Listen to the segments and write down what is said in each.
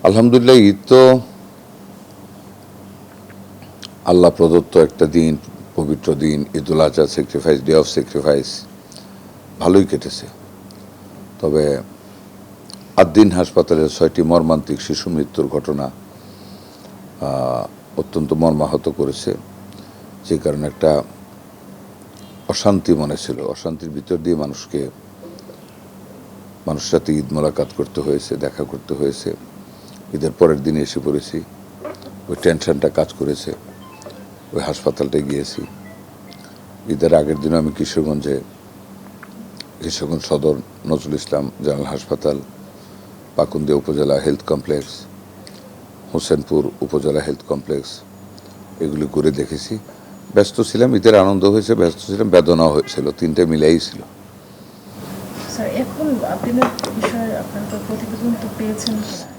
আলহামদুলিল্লাহ, ঈদ তো আল্লাহ প্রদত্ত একটা দিন, পবিত্র দিন। Eidul Adha, sacrifice, day of sacrifice, ভালোই কেটেছে। তবে আদ্দিন হাসপাতালের 6টি মর্মান্তিক শিশু মৃত্যুর ঘটনা অত্যন্ত মর্মাহত করেছে, যে কারণে একটা অশান্তি মনে ছিল। অশান্তির ভিতর দিয়ে মানুষের সাথে ঈদ মোলাকাত করতে হয়েছে, দেখা করতে হয়েছে। ঈদের পরের দিনে এসে পড়েছি, ওই টেনশনটা কাজ করেছে, ওই হাসপাতালটায় গিয়েছি। ঈদের আগের দিনও আমি কিশোরগঞ্জ সদর নজরুল ইসলাম জেনারেল হাসপাতাল, পাকুন্দিয়া উপজেলা হেলথ কমপ্লেক্স, হোসেনপুর উপজেলা হেলথ কমপ্লেক্স, এগুলি ঘুরে দেখেছি। ব্যস্ত ছিলাম, ঈদের আনন্দ হয়েছে, ব্যস্ত ছিলাম, বেদনাও হয়েছিল, তিনটে মিলেই ছিল।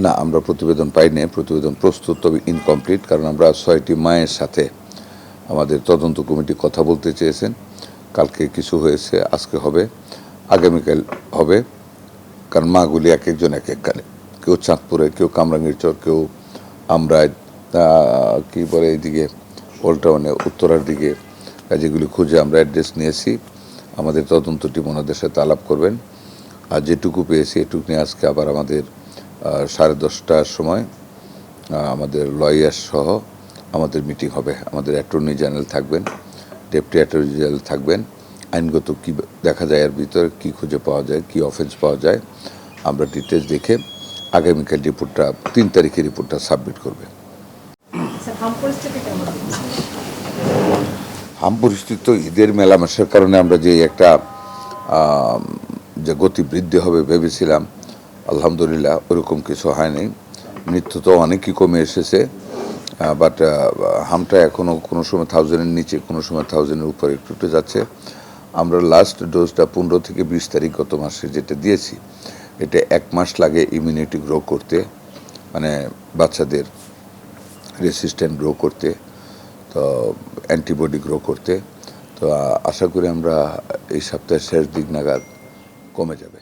না, আমরা প্রতিবেদন পাইনি। প্রতিবেদন প্রস্তুত, তবে ইনকমপ্লিট, কারণ আমরা 6টি মায়ের সাথে আমাদের তদন্ত কমিটি কথা বলতে চেয়েছেন। কালকে কিছু হয়েছে, আজকে হবে, আগামীকাল হবে। কারণ মাগুলি এক একজন এক এক কালে, কেউ চাঁদপুরে, কেউ কামরাঙ্গীরচর, কেউ আমরায়, কী বলে এইদিকে ওল্টাউনে, উত্তরার দিকে। যেগুলি খুঁজে আমরা অ্যাড্রেস নিয়েছি। আমাদের তদন্ত টিম ওনাদের সাথে আলাপ করবেন। আর যেটুকু পেয়েছি এটুকু নিয়ে আজকে আবার আমাদের 10:30টার সময় আমাদের লয়ার সহ আমাদের মিটিং হবে। আমাদের অ্যাটর্নি জেনারেল থাকবেন, ডেপুটি অ্যাটর্নি জেনারেল থাকবেন। আইনগত কী দেখা যায়, এর ভিতরে কী খুঁজে পাওয়া যায়, কী অফেন্স পাওয়া যায়, আমরা ডিটেলস দেখে আগামীকাল রিপোর্টটা 3 তারিখে রিপোর্টটা সাবমিট করবে। হাম পরিস্থিতি তো ঈদের মেলামেশার কারণে আমরা যে একটা যে গতি বৃদ্ধি হবে ভেবেছিলাম, আলহামদুলিল্লাহ ওরকম কিছু হয়নি। মৃত্যু তো অনেকই কমে এসেছে, বাট হামটা এখনও কোনো সময় 1000-এর নিচে, কোনো সময় 1000-এর উপরে একটু একটু যাচ্ছে। আমরা লাস্ট ডোজটা 15 থেকে 20 তারিখ গত মাসে যেটা দিয়েছি, এটা 1 মাস লাগে ইমিউনিটি গ্রো করতে, মানে বাচ্চাদের রেসিস্ট্যান্ট গ্রো করতে, তো অ্যান্টিবডি গ্রো করতে। তো আশা করি আমরা এই সপ্তাহের শেষ দিক নাগাদ কমে যাবে।